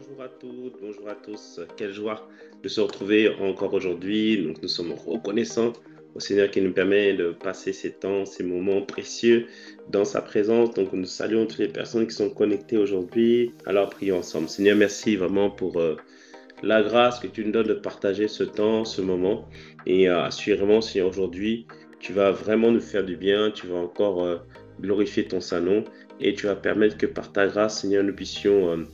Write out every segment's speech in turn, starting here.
Bonjour à toutes, bonjour à tous. Quelle joie de se retrouver encore aujourd'hui. Donc, nous sommes reconnaissants au Seigneur qui nous permet de passer ces temps, ces moments précieux dans sa présence. Donc, nous saluons toutes les personnes qui sont connectées aujourd'hui. Alors, prions ensemble. Seigneur, merci vraiment pour la grâce que tu nous donnes de partager ce temps, ce moment. Et assurément, Seigneur, aujourd'hui, tu vas vraiment nous faire du bien. Tu vas encore glorifier ton Saint-Nom et tu vas permettre que par ta grâce, Seigneur, nous puissions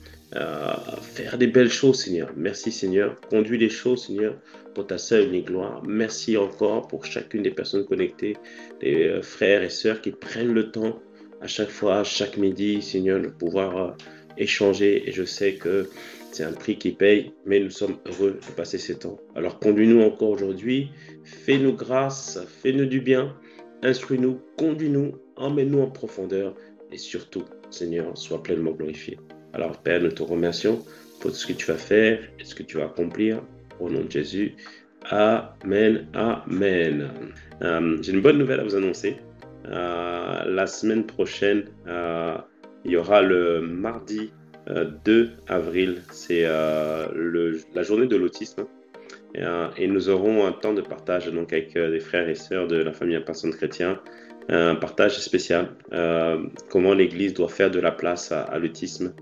faire des belles choses, Seigneur. Merci, Seigneur. Conduis les choses, Seigneur, pour ta seule et unique gloire. Merci encore pour chacune des personnes connectées, des frères et sœurs qui prennent le temps à chaque fois, chaque midi, Seigneur, de pouvoir échanger. Et je sais que c'est un prix qui paye, mais nous sommes heureux de passer ces temps. Alors conduis-nous encore aujourd'hui, fais-nous grâce, fais-nous du bien, instruis-nous, conduis-nous, emmène-nous en profondeur et surtout, Seigneur, sois pleinement glorifié. Alors Père, nous te remercions pour tout ce que tu vas faire et ce que tu vas accomplir. Au nom de Jésus, Amen, Amen. J'ai une bonne nouvelle à vous annoncer. La semaine prochaine, il y aura le mardi 2 avril, c'est la journée de l'autisme. Et nous aurons un temps de partage donc, avec des frères et sœurs de la famille Personne Chrétien, un partage spécial, comment l'Église doit faire de la place à l'autisme,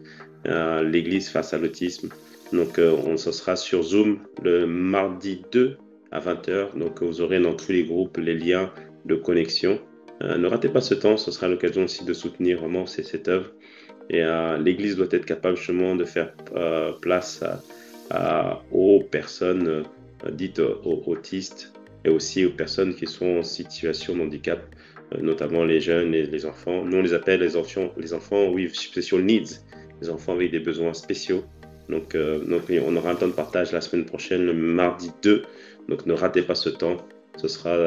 l'Église face à l'autisme. Donc ce sera sur Zoom le mardi 2 à 20h, donc vous aurez dans tous les groupes les liens de connexion. Ne ratez pas ce temps, ce sera l'occasion aussi de soutenir vraiment cette œuvre. Et l'Église doit être capable justement de faire place aux personnes dites autistes et aussi aux personnes qui sont en situation de handicap, notamment les jeunes et les enfants. Nous, on les appelle les enfants with special needs, les enfants avec des besoins spéciaux. Donc, on aura un temps de partage la semaine prochaine, le mardi 2. Donc, ne ratez pas ce temps. Ce sera,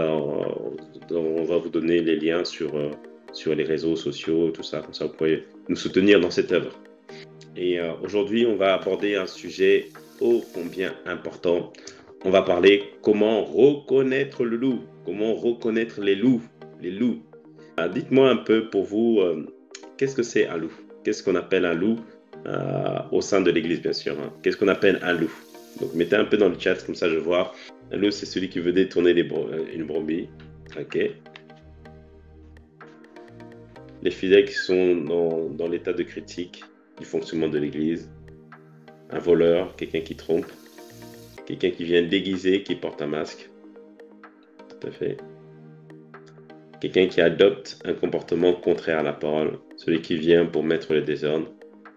on va vous donner les liens sur les réseaux sociaux, tout ça. Comme ça, vous pourrez nous soutenir dans cette œuvre. Et aujourd'hui, on va aborder un sujet ô combien important. On va parler comment reconnaître le loup, comment reconnaître les loups. Dites-moi un peu pour vous, qu'est-ce que c'est un loup? Qu'est-ce qu'on appelle un loup au sein de l'Église, bien sûr. Hein. Qu'est-ce qu'on appelle un loup? Donc, mettez un peu dans le chat, comme ça je vois. Un loup, c'est celui qui veut détourner une brebis. Ok. Les fidèles qui sont dans l'état de critique du fonctionnement de l'Église. Un voleur, quelqu'un qui trompe. Quelqu'un qui vient déguisé, qui porte un masque. Tout à fait. Quelqu'un qui adopte un comportement contraire à la parole. Celui qui vient pour mettre le désordre.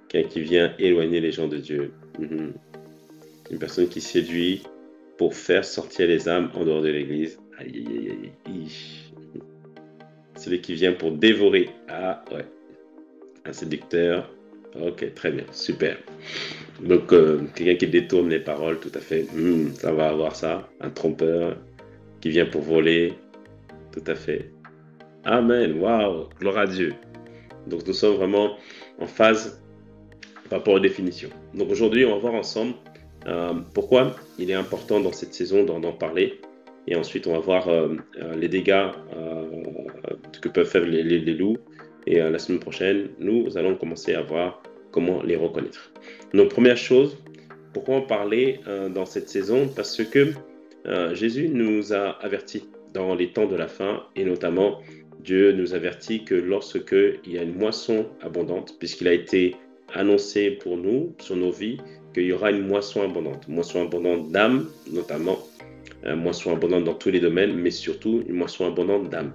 Quelqu'un qui vient éloigner les gens de Dieu. Une personne qui séduit pour faire sortir les âmes en dehors de l'Église. Aïe, aïe, aïe, aïe. Celui qui vient pour dévorer. Ah ouais. Un séducteur. Ok, très bien, super. Donc, quelqu'un qui détourne les paroles, tout à fait. Ça va avoir ça. Un trompeur qui vient pour voler. Tout à fait. Amen. Waouh. Gloire à Dieu. Donc, nous sommes vraiment en phase par rapport aux définitions. Donc, aujourd'hui, on va voir ensemble pourquoi il est important dans cette saison d'en parler. Et ensuite, on va voir les dégâts que peuvent faire les loups. Et la semaine prochaine, nous allons commencer à voir comment les reconnaître. Donc, première chose, pourquoi en parler dans cette saison? Parce que Jésus nous a avertis dans les temps de la fin, et notamment, Dieu nous avertit que lorsque il y a une moisson abondante, puisqu'il a été annoncé pour nous, sur nos vies, qu'il y aura une moisson abondante d'âmes, notamment, moisson abondante dans tous les domaines, mais surtout une moisson abondante d'âmes.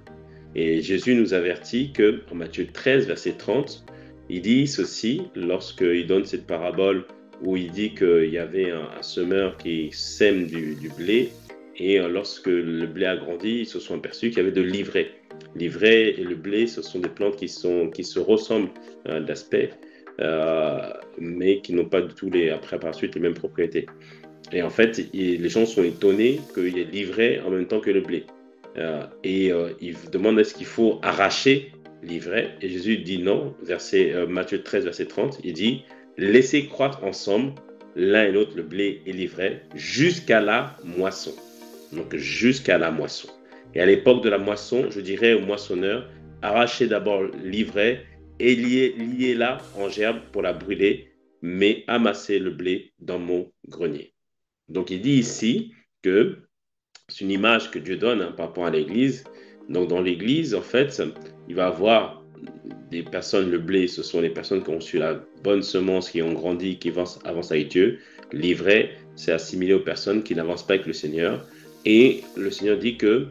Et Jésus nous avertit que, en Matthieu 13, verset 30, il dit ceci, lorsqu'il donne cette parabole où il dit qu'il y avait un semeur qui sème du blé, et lorsque le blé a grandi, ils se sont aperçus qu'il y avait de l'ivraie. L'ivraie et le blé, ce sont des plantes qui se ressemblent d'aspect, mais qui n'ont pas du tout après par la suite les mêmes propriétés. Et en fait, les gens sont étonnés qu'il y ait l'ivraie en même temps que le blé. Ils demandent est-ce qu'il faut arracher l'ivraie, et Jésus dit non, Matthieu 13, verset 30, il dit laissez croître ensemble l'un et l'autre, le blé et l'ivraie, jusqu'à la moisson. Donc jusqu'à la moisson. Et à l'époque de la moisson, je dirais au moissonneur, arrachez d'abord l'ivraie et liez-la en gerbe pour la brûler, mais amasser le blé dans mon grenier. Donc il dit ici que c'est une image que Dieu donne par rapport à l'Église. Donc dans l'Église, en fait, il va avoir des personnes, le blé, ce sont les personnes qui ont reçu la bonne semence, qui ont grandi, qui avancent avec Dieu. L'ivraie, c'est assimilé aux personnes qui n'avancent pas avec le Seigneur. Et le Seigneur dit que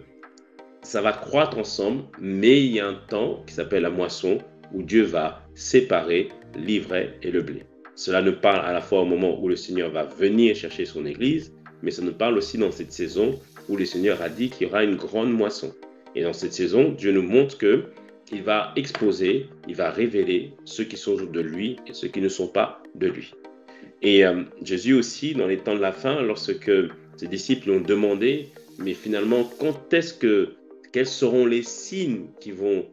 ça va croître ensemble, mais il y a un temps qui s'appelle la moisson, où Dieu va séparer l'ivraie et le blé. Cela nous parle à la fois au moment où le Seigneur va venir chercher son Église, mais ça nous parle aussi dans cette saison où le Seigneur a dit qu'il y aura une grande moisson. Et dans cette saison, Dieu nous montre qu'il va exposer, il va révéler ceux qui sont de lui et ceux qui ne sont pas de lui. Et Jésus aussi, dans les temps de la fin, lorsque ses disciples lui ont demandé, mais finalement, quels seront les signes qui vont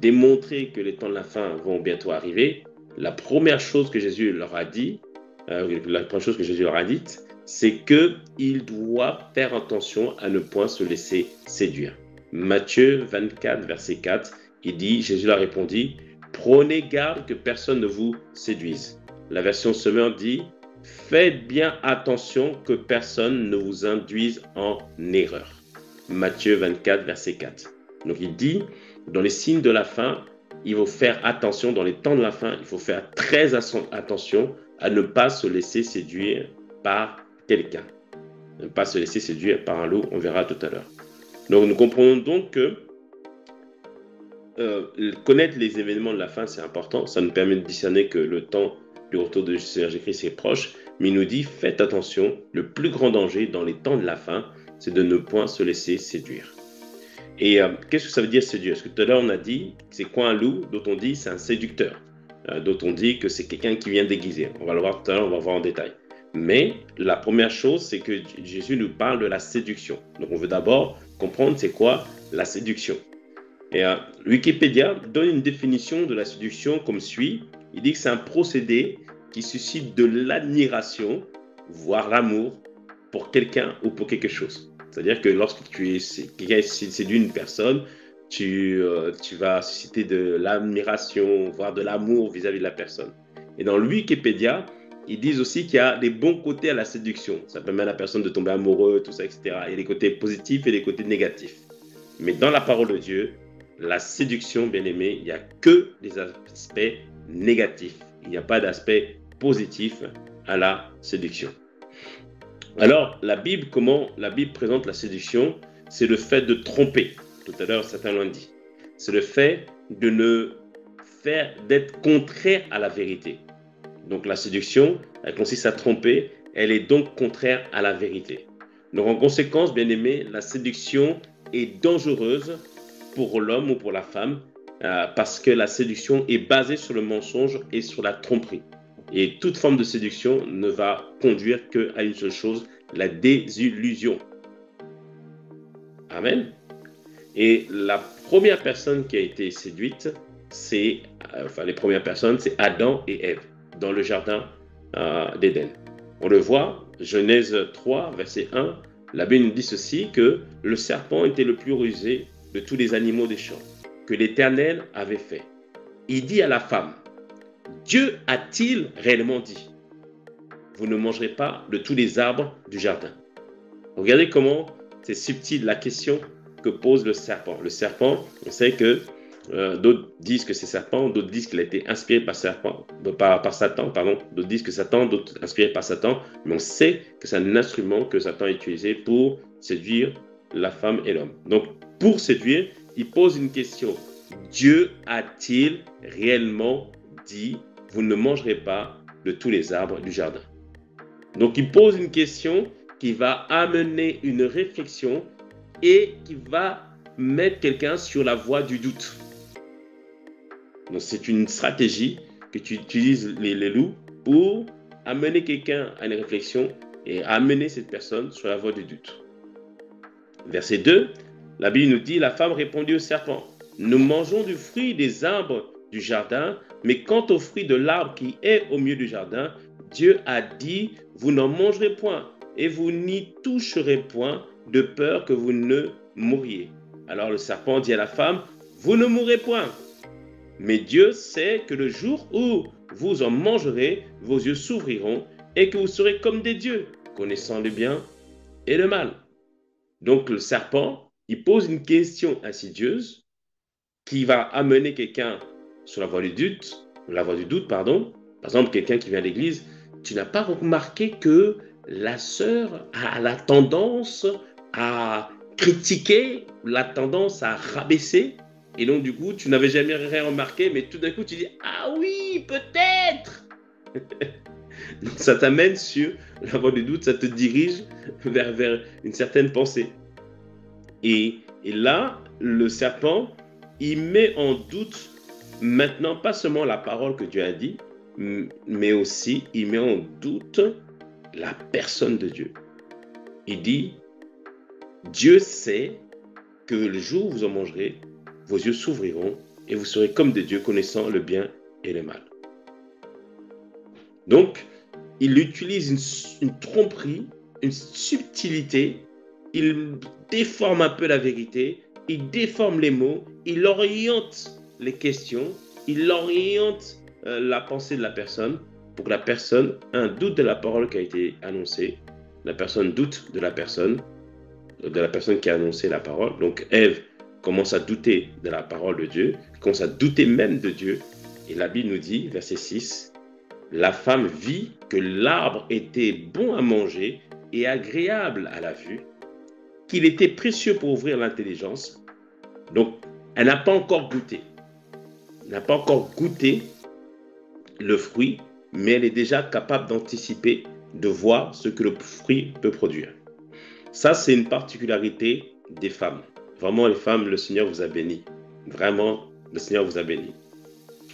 démontrer que les temps de la fin vont bientôt arriver, la première chose que Jésus leur a dit, c'est qu'ils doivent faire attention à ne point se laisser séduire. Matthieu 24, verset 4, il dit, Jésus leur répondit, prenez garde que personne ne vous séduise. La version Semeur dit, faites bien attention que personne ne vous induise en erreur. Matthieu 24, verset 4. Donc il dit, dans les signes de la fin, il faut faire attention, dans les temps de la fin, il faut faire très attention à ne pas se laisser séduire par quelqu'un. Ne pas se laisser séduire par un loup, on verra tout à l'heure. Donc nous comprenons donc que connaître les événements de la fin, c'est important. Ça nous permet de discerner que le temps du retour de Seigneur Jésus-Christ est proche. Mais il nous dit, faites attention, le plus grand danger dans les temps de la fin, c'est de ne point se laisser séduire. Et qu'est-ce que ça veut dire séduire? Parce que tout à l'heure, on a dit, c'est quoi un loup? D'autres on dit, c'est un séducteur. D'autres on dit que c'est quelqu'un qui vient déguisé. On va le voir tout à l'heure, on va voir en détail. Mais la première chose, c'est que Jésus nous parle de la séduction. Donc on veut d'abord comprendre c'est quoi la séduction. Et Wikipédia donne une définition de la séduction comme suit. Il dit que c'est un procédé qui suscite de l'admiration, voire l'amour, pour quelqu'un ou pour quelque chose. C'est-à-dire que lorsque quelqu'un séduit une personne, tu vas susciter de l'admiration, voire de l'amour vis-à-vis de la personne. Et dans le Wikipédia, ils disent aussi qu'il y a des bons côtés à la séduction. Ça permet à la personne de tomber amoureux, tout ça, etc. Il y a des côtés positifs et des côtés négatifs. Mais dans la parole de Dieu, la séduction, bien aimé, il n'y a que des aspects négatifs. Il n'y a pas d'aspect positif à la séduction. Alors, comment la Bible présente la séduction? C'est le fait de tromper. Tout à l'heure, certains l'ont dit. C'est le fait d'être contraire à la vérité. Donc, la séduction, elle consiste à tromper. Elle est donc contraire à la vérité. Donc, en conséquence, bien aimé, la séduction est dangereuse pour l'homme ou pour la femme, parce que la séduction est basée sur le mensonge et sur la tromperie. Et toute forme de séduction ne va conduire qu'à une seule chose, la désillusion. Amen. Et la première personne qui a été séduite, les premières personnes, c'est Adam et Ève, dans le jardin d'Éden. On le voit, Genèse 3, verset 1, la Bible nous dit ceci, que le serpent était le plus rusé de tous les animaux des champs que l'Éternel avait fait. Il dit à la femme, Dieu a-t-il réellement dit, vous ne mangerez pas de tous les arbres du jardin? Regardez comment c'est subtil la question que pose le serpent. Le serpent, on sait que d'autres disent que c'est serpent, d'autres disent qu'il a été inspiré par Satan, d'autres disent que Satan, d'autres inspiré par Satan, mais on sait que c'est un instrument que Satan a utilisé pour séduire la femme et l'homme. Donc, pour séduire, il pose une question. Dieu a-t-il réellement dit, vous ne mangerez pas de tous les arbres du jardin? Donc, il pose une question qui va amener une réflexion et qui va mettre quelqu'un sur la voie du doute. Donc, c'est une stratégie que tu utilises les loups pour amener quelqu'un à une réflexion et amener cette personne sur la voie du doute. Verset 2, la Bible nous dit, la femme répondit au serpent, nous mangeons du fruit des arbres du jardin, mais quant au fruit de l'arbre qui est au milieu du jardin, Dieu a dit, vous n'en mangerez point et vous n'y toucherez point de peur que vous ne mouriez. Alors le serpent dit à la femme, vous ne mourrez point. Mais Dieu sait que le jour où vous en mangerez, vos yeux s'ouvriront et que vous serez comme des dieux, connaissant le bien et le mal. Donc le serpent, il pose une question insidieuse qui va amener quelqu'un sur la voie du doute, pardon. Par exemple, quelqu'un qui vient à l'église, tu n'as pas remarqué que la sœur a la tendance à critiquer, la tendance à rabaisser, et donc du coup, tu n'avais jamais rien remarqué, mais tout d'un coup, tu dis, ah oui, peut-être. Donc, ça t'amène sur la voie du doute, ça te dirige vers une certaine pensée. Et là, le serpent, il met en doute maintenant pas seulement la parole que Dieu a dit, mais aussi il met en doute la personne de Dieu. Il dit, Dieu sait que le jour où vous en mangerez, vos yeux s'ouvriront et vous serez comme des dieux connaissant le bien et le mal. Donc, il utilise une tromperie, une subtilité, il déforme un peu la vérité, il déforme les mots, il oriente les questions, il oriente la pensée de la personne pour que la personne ait un doute de la parole qui a été annoncée, la personne doute de la personne qui a annoncé la parole. Donc Ève commence à douter de la parole de Dieu, commence à douter même de Dieu. Et la Bible nous dit, verset 6, la femme vit que l'arbre était bon à manger et agréable à la vue, qu'il était précieux pour ouvrir l'intelligence. Donc, elle n'a pas encore goûté. Elle n'a pas encore goûté le fruit, mais elle est déjà capable d'anticiper, de voir ce que le fruit peut produire. Ça, c'est une particularité des femmes. Vraiment, les femmes, le Seigneur vous a béni. Vraiment, le Seigneur vous a béni.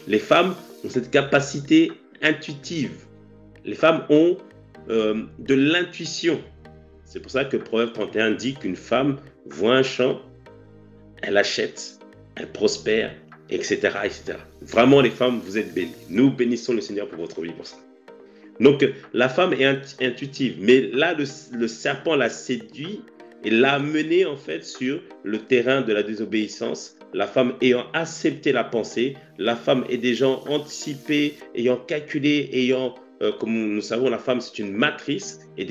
Les femmes ont cette capacité intuitive. Les femmes ont de l'intuition. C'est pour ça que Proverbe 31 dit qu'une femme voit un champ, elle achète, elle prospère, etc., etc. Vraiment, les femmes, vous êtes bénies. Nous bénissons le Seigneur pour votre vie pour ça. Donc, la femme est intuitive. Mais là, le serpent l'a séduit et l'a menée en fait sur le terrain de la désobéissance. La femme ayant accepté la pensée, la femme est déjà anticipée, ayant calculé, comme nous savons, la femme c'est une matrice et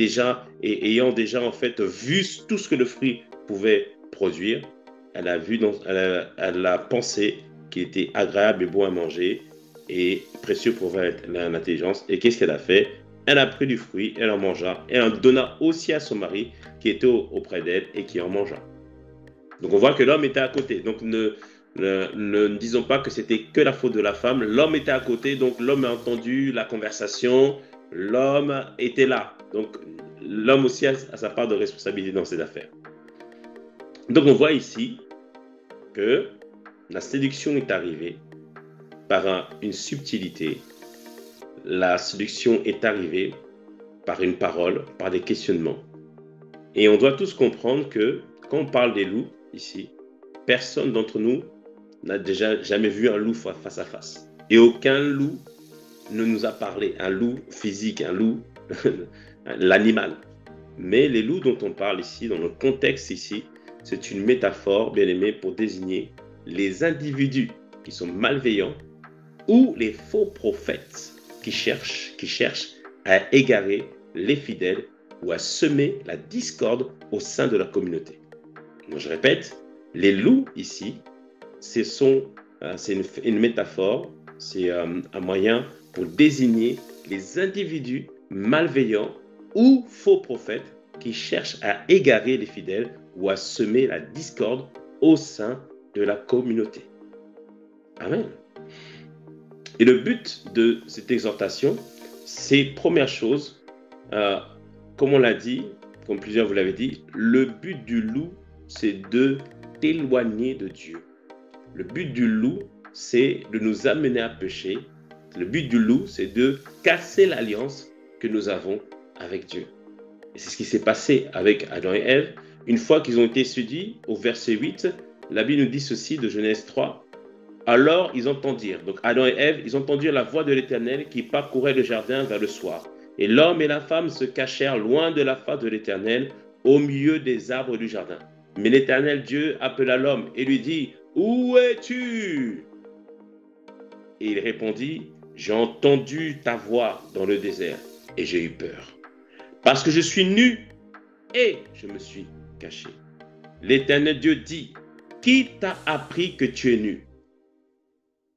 ayant déjà en fait vu tout ce que le fruit pouvait produire, elle a pensé qu'il était agréable et bon à manger et précieux pour l'intelligence. Et qu'est-ce qu'elle a fait? Elle a pris du fruit, elle en mangea, elle en donna aussi à son mari qui était auprès d'elle et qui en mangea. Donc on voit que l'homme était à côté. Donc ne disons pas que c'était que la faute de la femme. L'homme était à côté, donc l'homme a entendu la conversation, l'homme était là. Donc l'homme aussi a sa part de responsabilité dans cette affaire. Donc on voit ici que la séduction est arrivée par une subtilité. La séduction est arrivée par une parole, par des questionnements. Et on doit tous comprendre que quand on parle des loups ici, personne d'entre nous n'a déjà jamais vu un loup face à face. Et aucun loup ne nous a parlé. Un loup physique, un loup, l'animal. Mais les loups dont on parle ici, dans le contexte ici, c'est une métaphore, bien aimée, pour désigner les individus qui sont malveillants ou les faux prophètes qui cherchent à égarer les fidèles ou à semer la discorde au sein de la communauté. Donc, je répète, les loups ici, c'est une métaphore, c'est un moyen pour désigner les individus malveillants ou faux prophètes qui cherchent à égarer les fidèles ou à semer la discorde au sein de la communauté. Amen. Et le but de cette exhortation, c'est première chose, comme on l'a dit, comme plusieurs vous l'avez dit, le but du loup, c'est de t'éloigner de Dieu. Le but du loup, c'est de nous amener à pécher. Le but du loup, c'est de casser l'alliance que nous avons avec Dieu. Et c'est ce qui s'est passé avec Adam et Ève. Une fois qu'ils ont été séduits, au verset 8, la Bible nous dit ceci de Genèse 3. Alors ils entendirent, donc Adam et Ève, ils entendirent la voix de l'Éternel qui parcourait le jardin vers le soir. Et l'homme et la femme se cachèrent loin de la face de l'Éternel, au milieu des arbres du jardin. Mais l'Éternel Dieu appela l'homme et lui dit, « Où es-tu » Et il répondit, « j'ai entendu ta voix dans le désert et j'ai eu peur. Parce que je suis nu et je me suis caché. L'Éternel Dieu dit, qui t'a appris que tu es nu?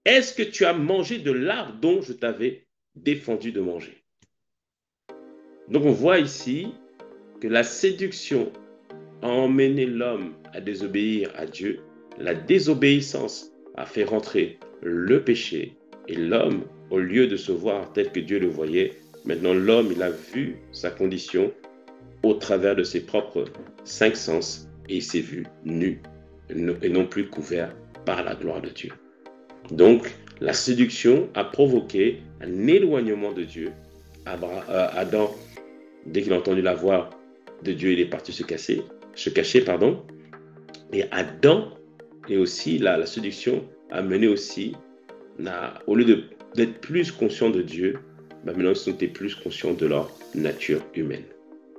Est-ce que tu as mangé de l'arbre dont je t'avais défendu de manger? Donc on voit ici que la séduction a emmené l'homme à désobéir à Dieu. La désobéissance a fait rentrer le péché. Et l'homme, au lieu de se voir tel que Dieu le voyait, maintenant l'homme, il a vu sa condition au travers de ses propres cinq sens et il s'est vu nu et non plus couvert par la gloire de Dieu. Donc, la séduction a provoqué un éloignement de Dieu. Adam, dès qu'il a entendu la voix de Dieu, il est parti se cacher. Et Adam, et aussi la séduction a mené aussi, au lieu d'être plus conscient de Dieu, maintenant ils sont plus conscients de leur nature humaine.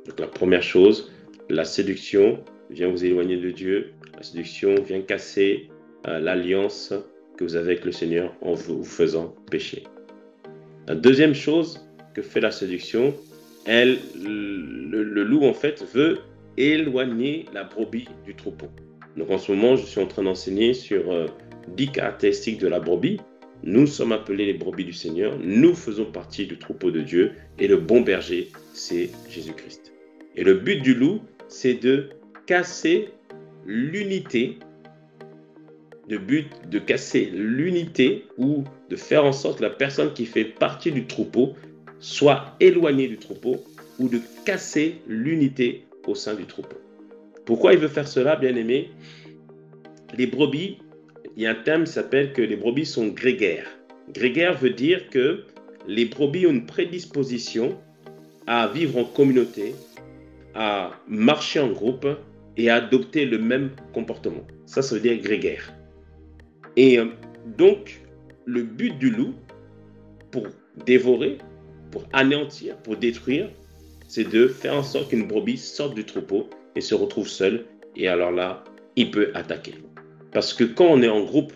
Donc la première chose, la séduction vient vous éloigner de Dieu. La séduction vient casser l'alliance que vous avez avec le Seigneur en vous faisant pécher. La deuxième chose que fait la séduction, le loup en fait veut éloigner la brebis du troupeau. Donc en ce moment, je suis en train d'enseigner sur 10 caractéristiques de la brebis. Nous sommes appelés les brebis du Seigneur, nous faisons partie du troupeau de Dieu et le bon berger, c'est Jésus-Christ. Et le but du loup, c'est de casser l'unité, ou de faire en sorte que la personne qui fait partie du troupeau soit éloignée du troupeau ou de casser l'unité au sein du troupeau. Pourquoi il veut faire cela, bien-aimés? Les brebis, il y a un terme qui s'appelle que les brebis sont grégaires. Grégaire veut dire que les brebis ont une prédisposition à vivre en communauté, à marcher en groupe et à adopter le même comportement. Ça veut dire grégaire. Et donc, le but du loup, pour dévorer, pour anéantir, pour détruire, c'est de faire en sorte qu'une brebis sorte du troupeau et se retrouve seule. Et alors là, il peut attaquer. Parce que quand on est en groupe,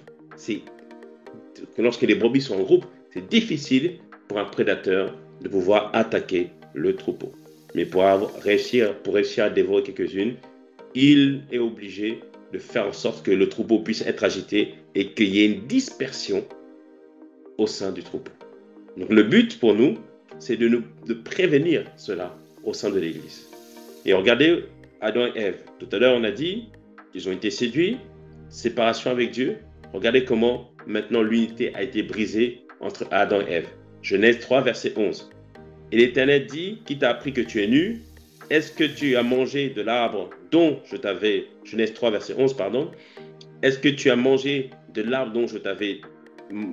lorsque les brebis sont en groupe, c'est difficile pour un prédateur de pouvoir attaquer le troupeau. Mais pour réussir à dévorer quelques-unes, il est obligé de faire en sorte que le troupeau puisse être agité et qu'il y ait une dispersion au sein du troupeau. Donc le but pour nous, c'est de prévenir cela au sein de l'Église. Et regardez Adam et Ève. Tout à l'heure, on a dit qu'ils ont été séduits, séparation avec Dieu. Regardez comment maintenant l'unité a été brisée entre Adam et Ève. Genèse 3, verset 11. Et l'Éternel dit, qui t'a appris que tu es nu? Est-ce que tu as mangé de l'arbre dont je t'avais... Genèse 3, verset 11, pardon. Est-ce que tu as mangé de l'arbre dont je t'avais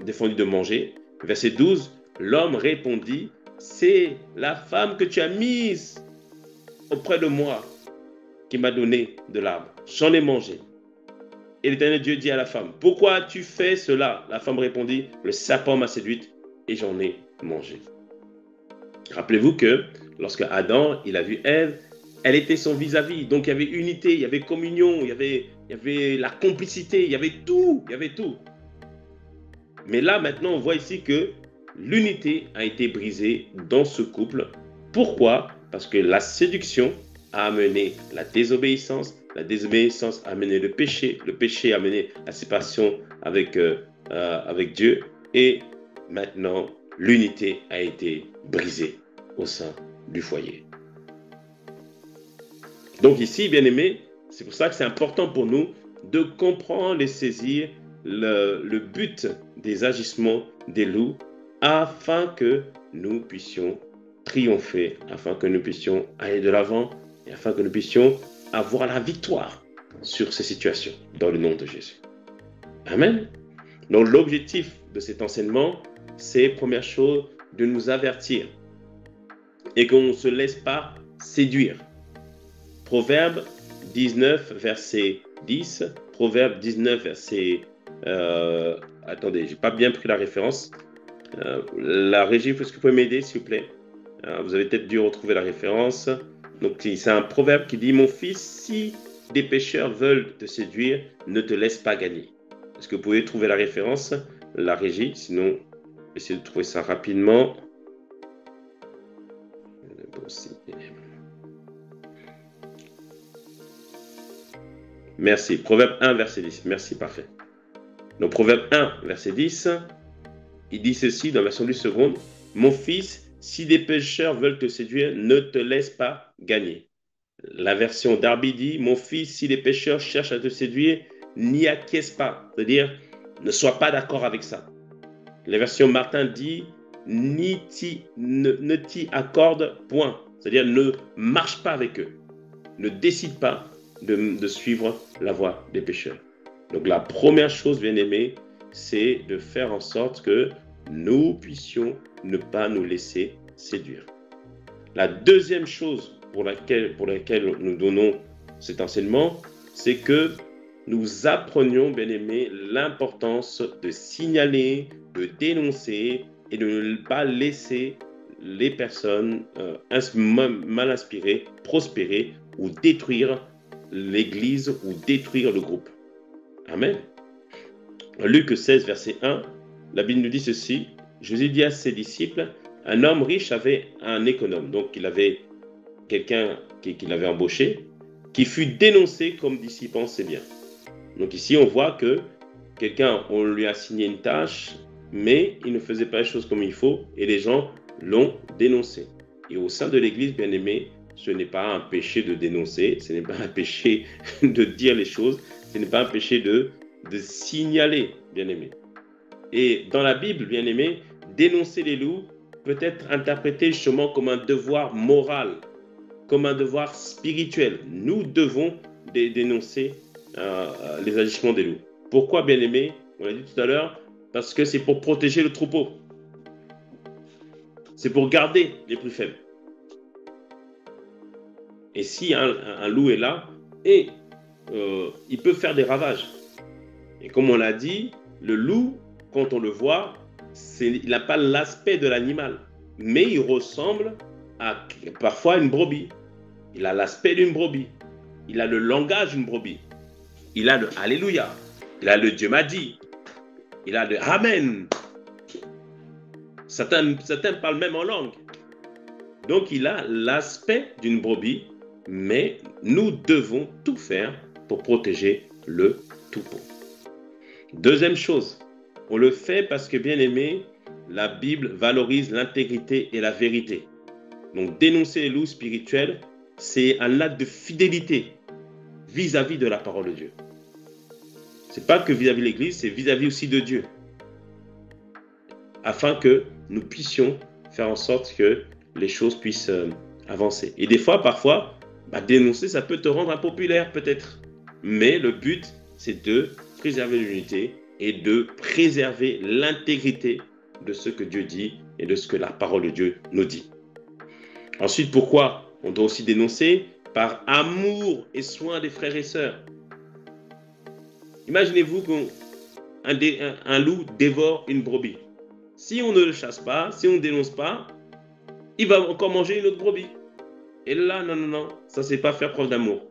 défendu de manger? Verset 12. L'homme répondit, c'est la femme que tu as mise auprès de moi qui m'a donné de l'arbre. J'en ai mangé. Et l'Éternel Dieu dit à la femme, pourquoi as-tu fait cela? La femme répondit, le serpent m'a séduite et j'en ai mangé. Rappelez-vous que lorsque Adam, il a vu Ève, elle était son vis-à-vis. Donc il y avait unité, il y avait communion, il y avait la complicité, il y avait tout. Mais là, maintenant, on voit ici que l'unité a été brisée dans ce couple. Pourquoi? Parce que la séduction a amené la désobéissance a amené le péché a amené la séparation avec Dieu, et maintenant l'unité a été brisée au sein du foyer. Donc ici, bien aimés, c'est pour ça que c'est important pour nous de comprendre et saisir le but des agissements des loups afin que nous puissions triompher, afin que nous puissions aller de l'avant et afin que nous puissions avoir la victoire sur ces situations dans le nom de Jésus. Amen. Donc l'objectif de cet enseignement, c'est première chose de nous avertir et qu'on ne se laisse pas séduire. Proverbe 19 verset 10, Proverbe 19 verset... attendez, j'ai pas bien pris la référence. La régie, est-ce que vous pouvez m'aider s'il vous plaît? Vous avez peut-être dû retrouver la référence. Donc c'est un proverbe qui dit, mon fils, si des pécheurs veulent te séduire, ne te laisse pas gagner. Est-ce que vous pouvez trouver la référence, la régie? Sinon, Essayer de trouver ça rapidement. Merci. Proverbe 1, verset 10. Merci, parfait. Donc, Proverbe 1, verset 10, il dit ceci dans la version du second. Mon fils, si des pécheurs veulent te séduire, ne te laisse pas gagner. La version Darby dit, mon fils, si les pécheurs cherchent à te séduire, n'y acquiesce pas. C'est-à-dire, ne sois pas d'accord avec ça. La version Martin dit, ne t'y accorde point. C'est-à-dire, ne marche pas avec eux. Ne décide pas de suivre la voie des pécheurs. Donc la première chose, bien aimé, c'est de faire en sorte que nous puissions ne pas nous laisser séduire. La deuxième chose pour laquelle nous donnons cet enseignement, c'est que nous apprenions, bien aimé, l'importance de signaler, de dénoncer et de ne pas laisser les personnes mal inspirées prospérer ou détruire l'Église ou détruire le groupe. Amen. Luc 16, verset 1, la Bible nous dit ceci. Jésus dit à ses disciples, un homme riche avait un économe. Donc, il avait quelqu'un qu'il avait embauché, qui fut dénoncé comme dissipant ses biens. Donc ici, on voit que quelqu'un, on lui a assigné une tâche, mais il ne faisait pas les choses comme il faut, et les gens l'ont dénoncé. Et au sein de l'Église, bien aimé, ce n'est pas un péché de dénoncer, ce n'est pas un péché de dire les choses, ce n'est pas un péché de signaler, bien aimé. Et dans la Bible, bien aimé, dénoncer les loups peut être interprété justement comme un devoir moral, comme un devoir spirituel. Nous devons dénoncer les agissements des loups. Pourquoi, bien aimé? On l'a dit tout à l'heure, parce que c'est pour protéger le troupeau. C'est pour garder les plus faibles. Et si un loup est là, et il peut faire des ravages. Et comme on l'a dit, le loup, quand on le voit, il n'a pas l'aspect de l'animal, mais il ressemble parfois à une brebis. Il a l'aspect d'une brebis. Il a le langage d'une brebis. Il a le Alléluia. Il a le Dieu m'a dit. Il a le Amen. Certains parlent même en langue. Donc il a l'aspect d'une brebis, mais nous devons tout faire pour protéger le troupeau. Deuxième chose, on le fait parce que, bien aimé, la Bible valorise l'intégrité et la vérité. Donc dénoncer les loups spirituels, c'est un acte de fidélité vis-à-vis de la parole de Dieu. Ce n'est pas que vis-à-vis de l'Église, c'est vis-à-vis aussi de Dieu. Afin que nous puissions faire en sorte que les choses puissent avancer. Et des fois, parfois, dénoncer, ça peut te rendre impopulaire peut-être. Mais le but, c'est de préserver l'unité et de préserver l'intégrité de ce que Dieu dit et de ce que la parole de Dieu nous dit. Ensuite, pourquoi on doit aussi dénoncer? Par amour et soin des frères et sœurs. Imaginez-vous qu'un loup dévore une brebis. Si on ne le chasse pas, si on ne dénonce pas, il va encore manger une autre brebis. Et là, non, ça c'est pas faire preuve d'amour.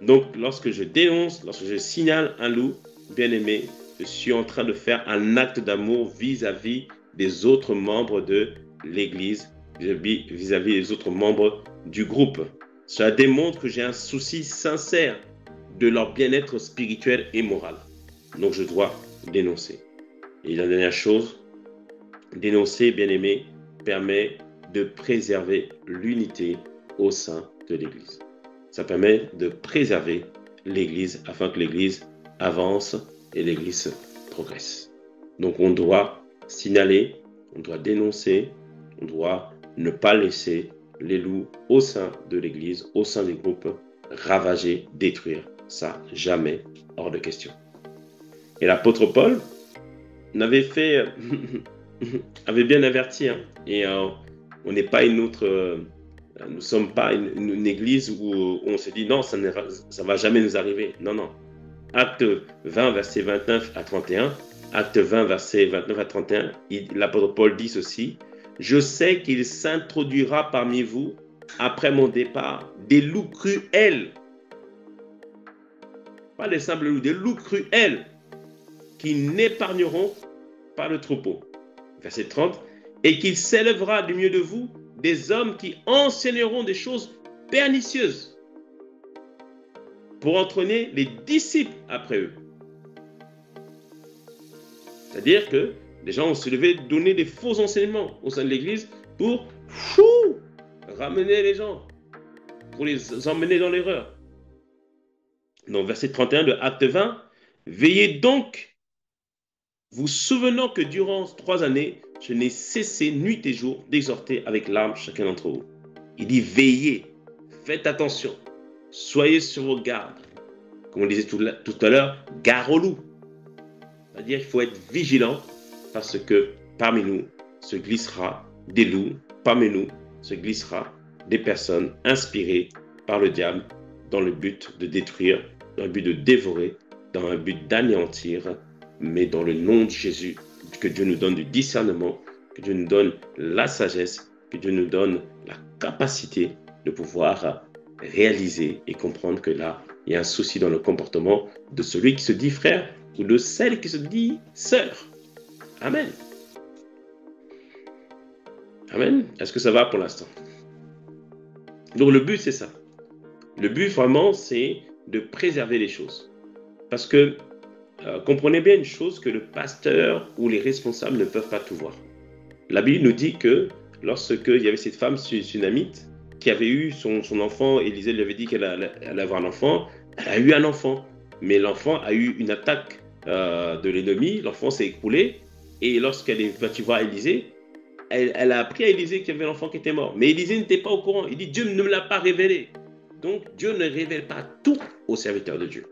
Donc, lorsque je dénonce, lorsque je signale un loup, bien aimé, je suis en train de faire un acte d'amour vis-à-vis des autres membres de l'Église, vis-à-vis des autres membres du groupe. Cela démontre que j'ai un souci sincère de leur bien-être spirituel et moral. Donc, je dois dénoncer. Et la dernière chose, dénoncer, bien aimé, permet de préserver l'unité au sein de l'Église. Ça permet de préserver l'Église afin que l'Église avance et l'Église progresse. Donc on doit signaler, on doit dénoncer, on doit ne pas laisser les loups au sein de l'Église, au sein des groupes, ravager, détruire. Ça, jamais hors de question. Et l'apôtre Paul avait bien averti, hein, et on n'est pas nous ne sommes pas une église où on se dit non, ça ne va jamais nous arriver. Non. Acte 20, verset 29 à 31. Acte 20, verset 29 à 31. L'apôtre Paul dit ceci. Je sais qu'il s'introduira parmi vous, après mon départ, des loups cruels. Pas des simples loups, des loups cruels qui n'épargneront pas le troupeau. verset 30, et qu'il s'élèvera du milieu de vous des hommes qui enseigneront des choses pernicieuses pour entraîner les disciples après eux. C'est-à-dire que les gens ont se levé, donner des faux enseignements au sein de l'Église pour ramener les gens, pour les emmener dans l'erreur. Donc, verset 31 de Acte 20, veillez donc, vous souvenant que durant 3 années, je n'ai cessé nuit et jour d'exhorter avec larmes chacun d'entre vous. Il dit veillez, faites attention, soyez sur vos gardes. Comme on disait tout à l'heure, gare au loup. C'est-à-dire qu'il faut être vigilant parce que parmi nous se glissera des loups, parmi nous se glissera des personnes inspirées par le diable dans le but de détruire, dans le but de dévorer, dans le but d'anéantir, mais dans le nom de Jésus, que Dieu nous donne du discernement, que Dieu nous donne la sagesse, que Dieu nous donne la capacité de pouvoir réaliser et comprendre que là, il y a un souci dans le comportement de celui qui se dit frère ou de celle qui se dit sœur. Amen. Amen. Est-ce que ça va pour l'instant? Donc le but, c'est ça. Le but, vraiment, c'est de préserver les choses. Parce que comprenez bien une chose, que le pasteur ou les responsables ne peuvent pas tout voir. La Bible nous dit que lorsqu'il y avait cette femme sunamite qui avait eu son enfant, Élisée lui avait dit qu'elle allait avoir un enfant, elle a eu un enfant. Mais l'enfant a eu une attaque de l'ennemi, l'enfant s'est écroulé, et lorsqu'elle est partie voir Élisée, elle a appris à Élisée qu'il y avait l'enfant qui était mort. Mais Élisée n'était pas au courant. Il dit Dieu ne me l'a pas révélé. Donc Dieu ne révèle pas tout aux serviteurs de Dieu.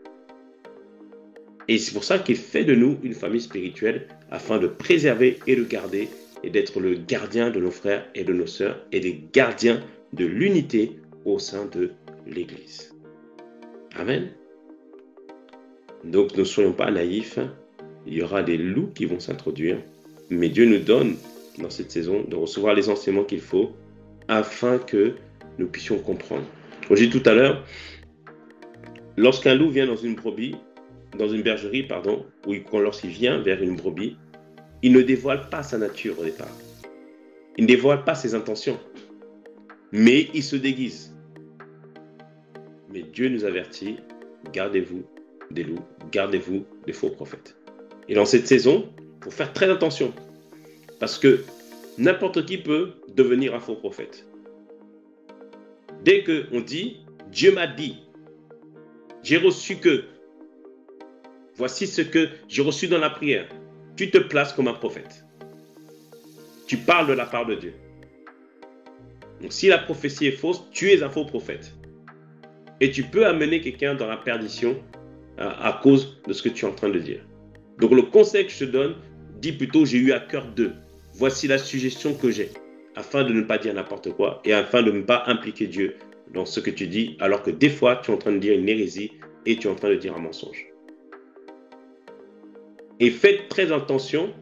Et c'est pour ça qu'il fait de nous une famille spirituelle afin de préserver et de garder et d'être le gardien de nos frères et de nos sœurs et les gardiens de l'unité au sein de l'Église. Amen. Donc ne soyons pas naïfs, il y aura des loups qui vont s'introduire, mais Dieu nous donne dans cette saison de recevoir les enseignements qu'il faut afin que nous puissions comprendre. Comme j'ai dit tout à l'heure, lorsqu'un loup vient dans une bergerie, ou lorsqu'il vient vers une brebis, il ne dévoile pas sa nature au départ. Il ne dévoile pas ses intentions, mais il se déguise. Mais Dieu nous avertit, gardez-vous des loups, gardez-vous des faux prophètes. Et dans cette saison, il faut faire très attention, parce que n'importe qui peut devenir un faux prophète. Dès qu'on dit, Dieu m'a dit, j'ai reçu que, voici ce que j'ai reçu dans la prière, tu te places comme un prophète. Tu parles de la part de Dieu. Donc si la prophétie est fausse, tu es un faux prophète. Et tu peux amener quelqu'un dans la perdition à cause de ce que tu es en train de dire. Donc le conseil que je te donne, dis plutôt j'ai eu à cœur de. Voici la suggestion que j'ai, afin de ne pas dire n'importe quoi et afin de ne pas impliquer Dieu dans ce que tu dis, alors que des fois tu es en train de dire une hérésie et tu es en train de dire un mensonge. Et faites très attention,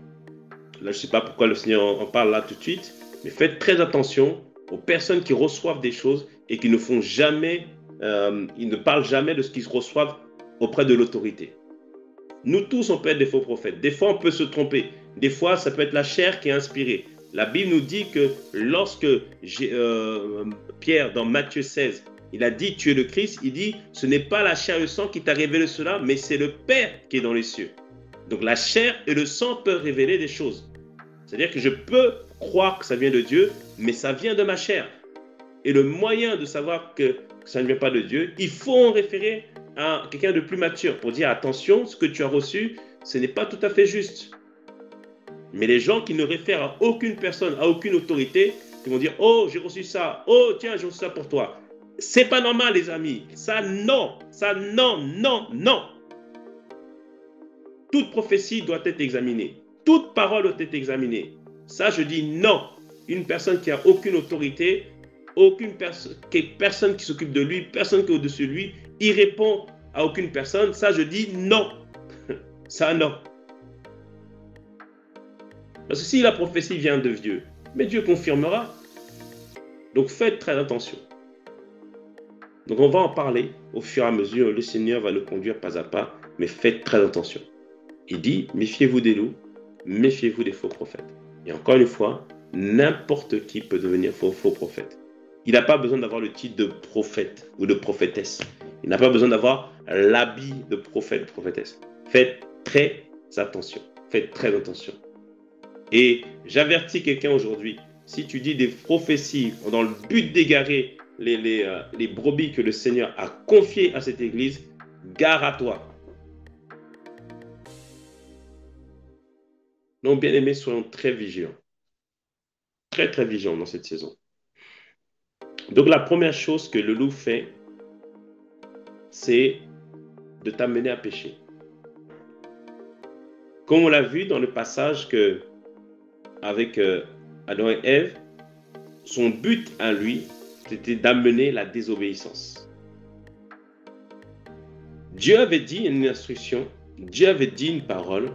là je ne sais pas pourquoi le Seigneur en parle là tout de suite, mais faites très attention aux personnes qui reçoivent des choses et qui ne font jamais, ils ne parlent jamais de ce qu'ils reçoivent auprès de l'autorité. Nous tous, on peut être des faux prophètes. Des fois, on peut se tromper. Des fois, ça peut être la chair qui est inspirée. La Bible nous dit que lorsque Pierre, dans Matthieu 16, il a dit « Tu es le Christ », il dit « Ce n'est pas la chair et le sang qui t'a révélé cela, mais c'est le Père qui est dans les cieux. » Donc la chair et le sang peuvent révéler des choses. C'est-à-dire que je peux croire que ça vient de Dieu, mais ça vient de ma chair. Et le moyen de savoir que ça ne vient pas de Dieu, il faut en référer à quelqu'un de plus mature pour dire attention, ce que tu as reçu, ce n'est pas tout à fait juste. Mais les gens qui ne réfèrent à aucune personne, à aucune autorité, qui vont dire oh j'ai reçu ça, oh tiens j'ai reçu ça pour toi. C'est pas normal les amis, ça non, non. Toute prophétie doit être examinée, toute parole doit être examinée. Ça je dis non. Une personne qui a aucune autorité, personne qui s'occupe de lui, personne qui est au-dessus de lui, il répond à aucune personne, ça je dis non. Ça non. Parce que si la prophétie vient de Dieu, mais Dieu confirmera. Donc faites très attention. Donc on va en parler au fur et à mesure, le Seigneur va nous conduire pas à pas, mais faites très attention. Il dit, méfiez-vous des loups, méfiez-vous des faux prophètes. Et encore une fois, n'importe qui peut devenir faux prophète. Il n'a pas besoin d'avoir le titre de prophète ou de prophétesse. Il n'a pas besoin d'avoir l'habit de prophète, prophétesse. Faites très attention. Faites très attention. Et j'avertis quelqu'un aujourd'hui, si tu dis des prophéties dans le but d'égarer les brebis que le Seigneur a confiées à cette église, gare à toi. Donc, bien aimés, soyons très vigilants. Très vigilants dans cette saison. Donc, la première chose que le loup fait, c'est de t'amener à pécher. Comme on l'a vu dans le passage avec Adam et Ève, son but à lui, c'était d'amener la désobéissance. Dieu avait dit une instruction, Dieu avait dit une parole,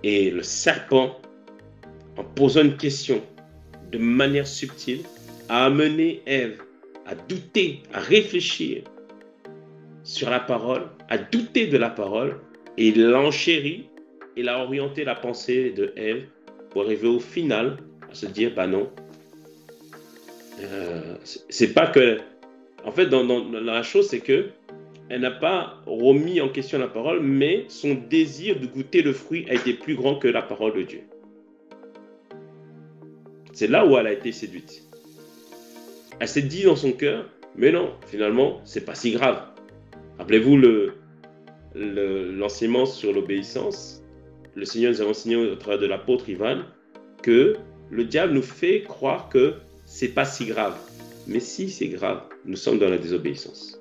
et le serpent, en posant une question de manière subtile, a amené Ève à douter, à réfléchir sur la parole, à douter de la parole, et il l'a enchéri, il a orienté la pensée de Ève pour arriver au final à se dire, bah non, c'est pas que... En fait, dans la chose, c'est que elle n'a pas remis en question la parole, mais son désir de goûter le fruit a été plus grand que la parole de Dieu. C'est là où elle a été séduite. Elle s'est dit dans son cœur, mais non, finalement, c'est pas si grave. Rappelez-vous l'enseignement sur l'obéissance. Le Seigneur nous a enseigné au travers de l'apôtre Ivan que le diable nous fait croire que c'est pas si grave. Mais si c'est grave, nous sommes dans la désobéissance.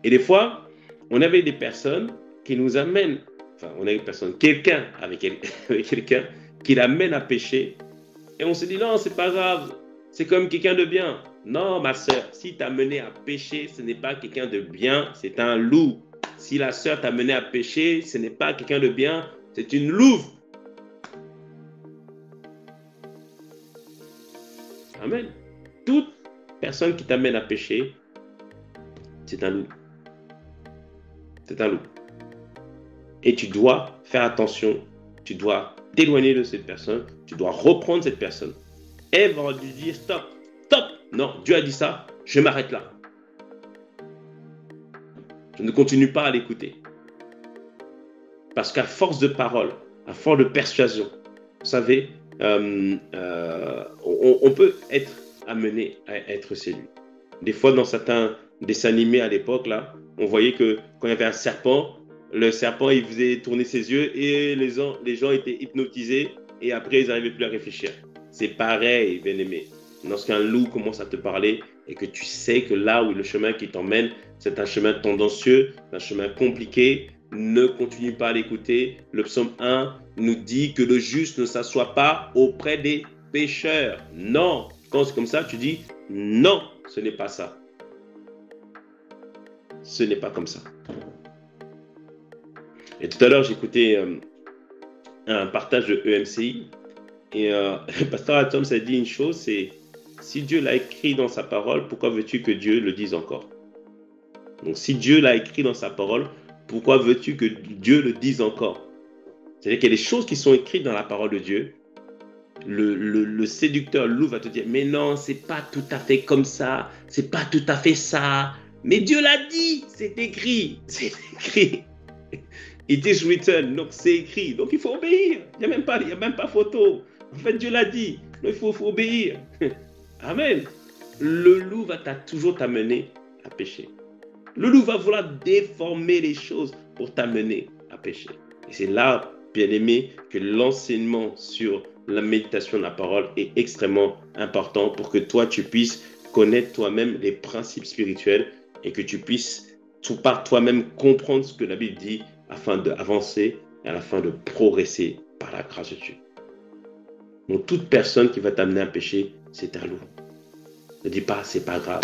Et des fois, on avait des personnes qui nous amènent, enfin, on a une personne, quelqu'un avec quelqu'un qui l'amène à pécher, et on se dit non, c'est pas grave, c'est comme quelqu'un de bien. Non, ma soeur, si t'a mené à pécher, ce n'est pas quelqu'un de bien, c'est un loup. Si la soeur t'a mené à pécher, ce n'est pas quelqu'un de bien, c'est une louve. Amen. Toute personne qui t'amène à pécher, c'est un loup. C'est un loup. Et tu dois faire attention, tu dois t'éloigner de cette personne, tu dois reprendre cette personne. Ève va lui dire stop, stop. Non, Dieu a dit ça, je m'arrête là. Je ne continue pas à l'écouter. Parce qu'à force de parole, à force de persuasion, vous savez, on peut être amené à être séduit. Des fois, dans certains dessins animés à l'époque, là, on voyait que quand il y avait un serpent, le serpent, il faisait tourner ses yeux et les gens étaient hypnotisés et après, ils n'arrivaient plus à réfléchir. C'est pareil, bien-aimé. Lorsqu'un loup commence à te parler et que tu sais que là où le chemin qui t'emmène, c'est un chemin tendancieux, un chemin compliqué, ne continue pas à l'écouter. Le psaume 1 nous dit que le juste ne s'assoit pas auprès des pécheurs. Non, quand c'est comme ça, tu dis non, ce n'est pas ça. Ce n'est pas comme ça. Et tout à l'heure, j'écoutais un partage de EMCI et Pasteur Atom s'est dit une chose, c'est si Dieu l'a écrit dans sa parole, pourquoi veux-tu que Dieu le dise encore? Donc si Dieu l'a écrit dans sa parole, pourquoi veux-tu que Dieu le dise encore? C'est-à-dire qu'il y a des choses qui sont écrites dans la parole de Dieu. Le séducteur, le loup va te dire, mais non, c'est pas tout à fait comme ça, c'est pas tout à fait ça. Mais Dieu l'a dit, c'est écrit, c'est écrit. It is written, donc c'est écrit, donc il faut obéir. Il n'y a même pas photo. En fait, Dieu l'a dit, donc il faut obéir. Amen. Le loup va toujours t'amener à pécher. Le loup va vouloir déformer les choses pour t'amener à pécher. Et c'est là, bien-aimé, que l'enseignement sur la méditation de la parole est extrêmement important pour que toi, tu puisses connaître toi-même les principes spirituels et que tu puisses tout par toi-même comprendre ce que la Bible dit afin d'avancer et afin de progresser par la grâce de Dieu. Donc, toute personne qui va t'amener à pécher, c'est un loup. Ne dis pas, c'est pas grave.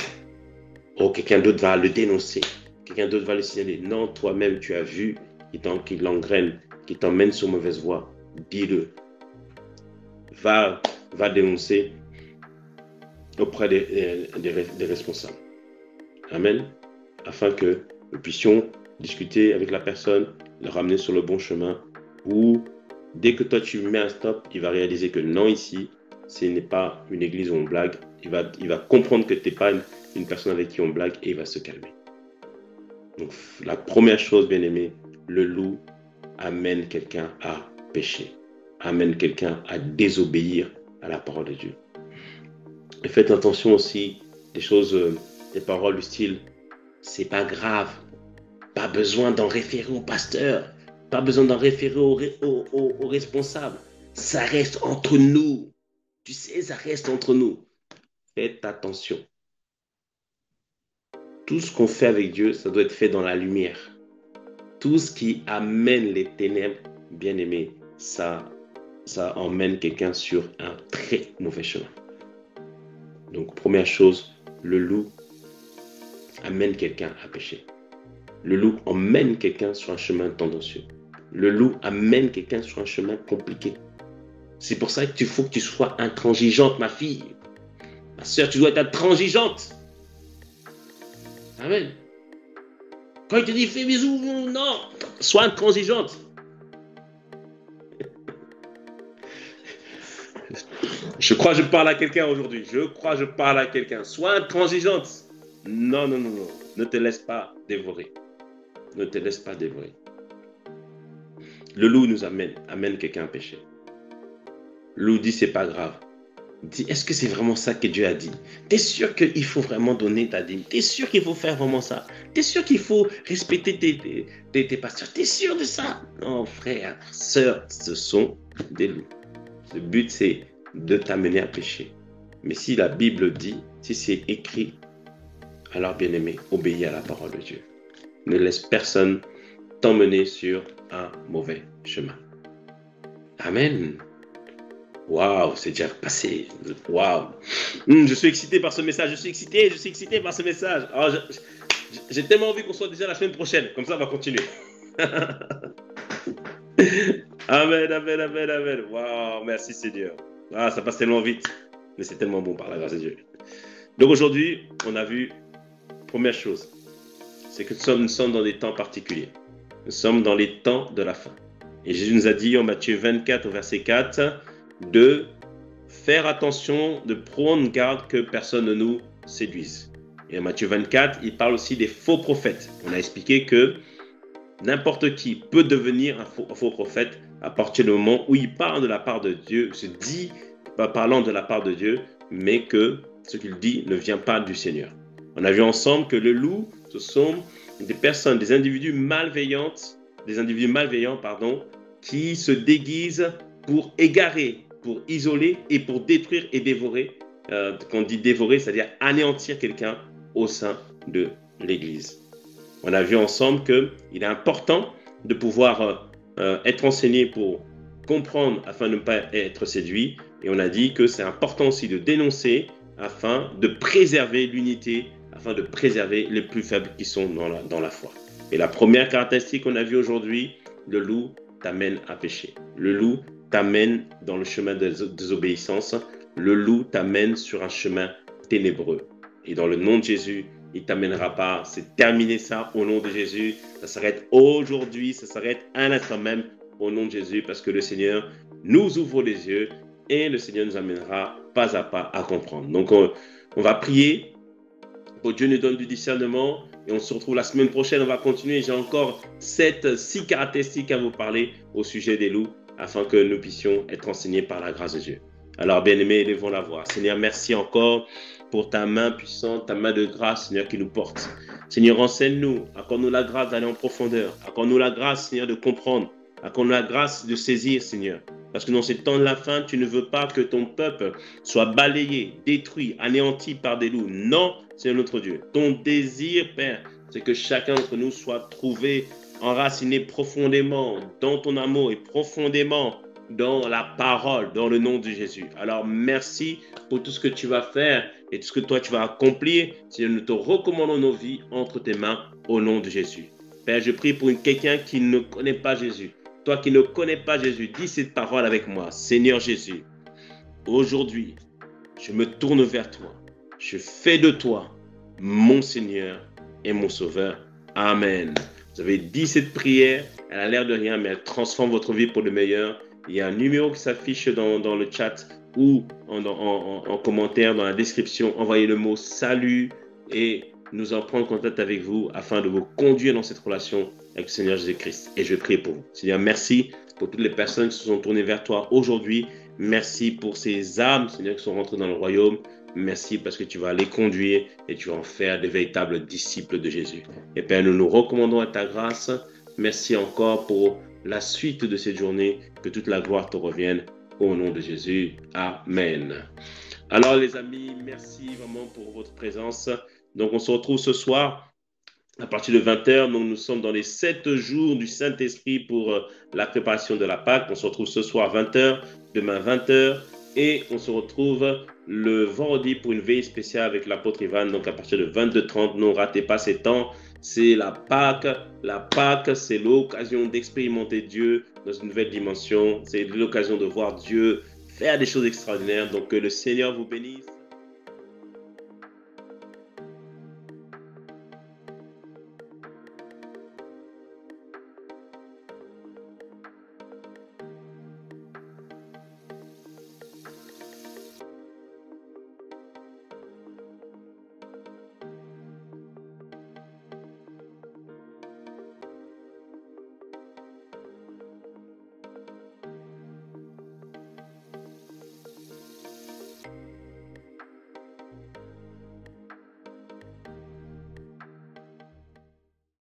Oh, quelqu'un d'autre va le dénoncer. Quelqu'un d'autre va le signaler. Non, toi-même, tu as vu qui l'engraine, qui t'emmène sur mauvaise voie. Dis-le. Va dénoncer auprès des responsables. Amen. Afin que nous puissions discuter avec la personne, le ramener sur le bon chemin Ou dès que toi tu mets un stop, il va réaliser que non, ici, ce n'est pas une église où on blague. Il va comprendre que tu n'es pas une personne avec qui on blague et il va se calmer. Donc la première chose, bien aimé, le loup amène quelqu'un à pécher, amène quelqu'un à désobéir à la parole de Dieu. Et faites attention aussi des choses, des paroles du style, c'est pas grave, pas besoin d'en référer au pasteur, pas besoin d'en référer au responsable. Ça reste entre nous. Tu sais, ça reste entre nous. Faites attention. Tout ce qu'on fait avec Dieu, ça doit être fait dans la lumière. Tout ce qui amène les ténèbres, bien aimé, ça emmène quelqu'un sur un très mauvais chemin. Donc, première chose, le loup amène quelqu'un à pécher. Le loup emmène quelqu'un sur un chemin tendancieux. Le loup amène quelqu'un sur un chemin compliqué. C'est pour ça qu'il faut que tu sois intransigeante, ma fille. Ma soeur, tu dois être intransigeante. Amen. Quand il te dit fais bisous, non, sois intransigeante. Je crois que je parle à quelqu'un aujourd'hui. Je crois que je parle à quelqu'un. Sois intransigeante. Non, non, non, non. Ne te laisse pas dévorer. Ne te laisse pas dévorer. Le loup nous amène quelqu'un à pécher. Le loup dit c'est pas grave. Dis, est-ce que c'est vraiment ça que Dieu a dit? T'es sûr qu'il faut vraiment donner ta dîme? T'es sûr qu'il faut faire vraiment ça? T'es sûr qu'il faut respecter tes pasteurs? T'es sûr de ça? Non, frère, sœur, ce sont des loups. Le but, c'est de t'amener à pécher. Mais si la Bible dit, si c'est écrit, alors bien aimé, obéis à la parole de Dieu. Ne laisse personne t'emmener sur un mauvais chemin. Amen. Waouh, c'est déjà passé. Waouh. Je suis excité par ce message. Je suis excité par ce message. Oh, j'ai tellement envie qu'on soit déjà la semaine prochaine. Comme ça, on va continuer. Amen, amen, amen, amen. Waouh, merci Seigneur. Ah, ça passe tellement vite. Mais c'est tellement bon par la grâce de Dieu. Donc aujourd'hui, on a vu, première chose, c'est que nous sommes dans des temps particuliers. Nous sommes dans les temps de la fin. Et Jésus nous a dit en Matthieu 24 au verset 4 de faire attention, de prendre garde que personne ne nous séduise. Et en Matthieu 24, il parle aussi des faux prophètes. On a expliqué que n'importe qui peut devenir un faux prophète à partir du moment où il parle de la part de Dieu, se dit parlant de la part de Dieu, mais que ce qu'il dit ne vient pas du Seigneur. On a vu ensemble que le loup, ce sont des personnes, des individus malveillants, qui se déguisent pour égarer, pour isoler et pour détruire et dévorer. Quand on dit dévorer, c'est-à-dire anéantir quelqu'un au sein de l'Église. On a vu ensemble qu'il est important de pouvoir être enseigné pour comprendre afin de ne pas être séduit. Et on a dit que c'est important aussi de dénoncer afin de préserver l'unité, afin de préserver les plus faibles qui sont dans la foi. Et la première caractéristique qu'on a vue aujourd'hui, le loup t'amène à pécher. Le loup t'amène dans le chemin de désobéissance. Le loup t'amène sur un chemin ténébreux. Et dans le nom de Jésus, il ne t'amènera pas. C'est terminé ça au nom de Jésus. Ça s'arrête aujourd'hui, ça s'arrête à l'instant même au nom de Jésus parce que le Seigneur nous ouvre les yeux et le Seigneur nous amènera pas à pas à comprendre. Donc on va prier pour que Dieu nous donne du discernement et on se retrouve la semaine prochaine. On va continuer. J'ai encore 6 caractéristiques à vous parler au sujet des loups afin que nous puissions être enseignés par la grâce de Dieu. Alors bien-aimés, élevons la voix. Seigneur, merci encore pour ta main puissante, ta main de grâce, Seigneur, qui nous porte. Seigneur, enseigne-nous, accorde-nous la grâce d'aller en profondeur, accorde-nous la grâce, Seigneur, de comprendre, accorde-nous la grâce de saisir, Seigneur. Parce que dans ces temps de la fin, tu ne veux pas que ton peuple soit balayé, détruit, anéanti par des loups. Non, Seigneur notre Dieu. Ton désir, Père, c'est que chacun d'entre nous soit trouvé, enraciné profondément dans ton amour et profondément dans la parole, dans le nom de Jésus. Alors, merci pour tout ce que tu vas faire et tout ce que toi, tu vas accomplir. Seigneur, nous te recommandons nos vies entre tes mains au nom de Jésus. Père, je prie pour quelqu'un qui ne connaît pas Jésus. Toi qui ne connais pas Jésus, dis cette parole avec moi. Seigneur Jésus, aujourd'hui, je me tourne vers toi. Je fais de toi mon Seigneur et mon Sauveur. Amen. Vous avez dit cette prière, elle a l'air de rien, mais elle transforme votre vie pour le meilleur. Il y a un numéro qui s'affiche dans le chat ou en commentaire dans la description. Envoyez le mot salut et nous allons prendre contact avec vous afin de vous conduire dans cette relation avec le Seigneur Jésus-Christ. Et je prie pour vous. Seigneur, merci pour toutes les personnes qui se sont tournées vers toi aujourd'hui. Merci pour ces âmes, Seigneur, qui sont rentrées dans le royaume. Merci parce que tu vas les conduire et tu vas en faire de véritables disciples de Jésus. Et Père, nous nous recommandons à ta grâce. Merci encore pour la suite de cette journée. Que toute la gloire te revienne. Au nom de Jésus. Amen. Alors les amis, merci vraiment pour votre présence. Donc on se retrouve ce soir à partir de 20h. Donc nous sommes dans les 7 jours du Saint-Esprit pour la préparation de la Pâque. On se retrouve ce soir 20h, demain 20h. Et on se retrouve le vendredi pour une veille spéciale avec l'apôtre Ivan. Donc à partir de 22h30, ne ratez pas ces temps. C'est la Pâque. La Pâque, c'est l'occasion d'expérimenter Dieu dans une nouvelle dimension. C'est l'occasion de voir Dieu faire des choses extraordinaires. Donc que le Seigneur vous bénisse.